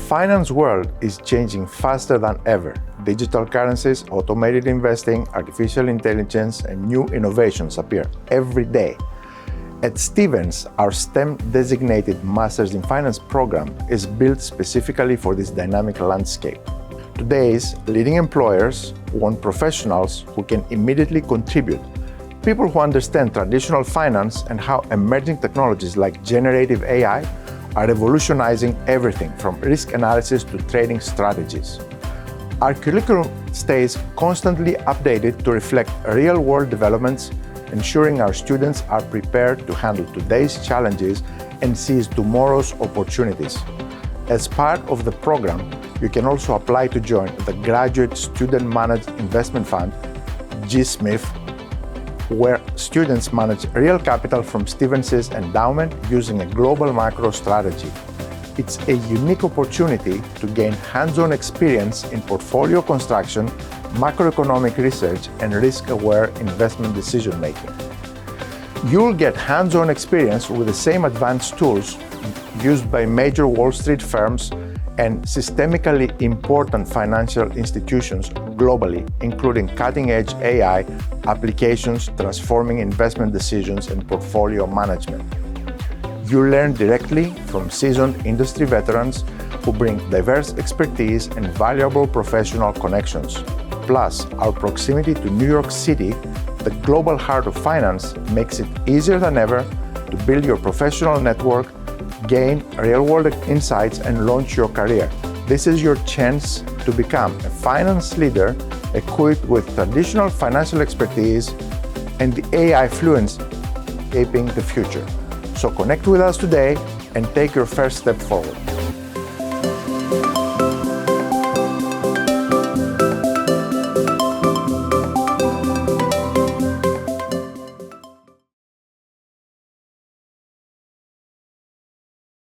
finance world is changing faster than ever. Digital currencies, automated investing, artificial intelligence, and new innovations appear every day. At Stevens, our STEM-designated Masters in Finance program is built specifically for this dynamic landscape. Today's leading employers want professionals who can immediately contribute, people who understand traditional finance and how emerging technologies like generative AI are revolutionizing everything from risk analysis to trading strategies. Our curriculum stays constantly updated to reflect real-world developments, ensuring our students are prepared to handle today's challenges and seize tomorrow's opportunities. As part of the program, you can also apply to join the Graduate Student Managed Investment Fund, GSMIF, where students manage real capital from Stevens' endowment using a global macro strategy. It's a unique opportunity to gain hands-on experience in portfolio construction, macroeconomic research, and risk-aware investment decision-making. You'll get hands-on experience with the same advanced tools used by major Wall Street firms and systemically important financial institutions globally, including cutting-edge AI applications transforming investment decisions and portfolio management. You learn directly from seasoned industry veterans who bring diverse expertise and valuable professional connections. Plus, our proximity to New York City, the global heart of finance, makes it easier than ever to build your professional network, gain real-world insights, and launch your career. This is your chance to become a finance leader equipped with traditional financial expertise and the AI fluency shaping the future. So connect with us today and take your first step forward.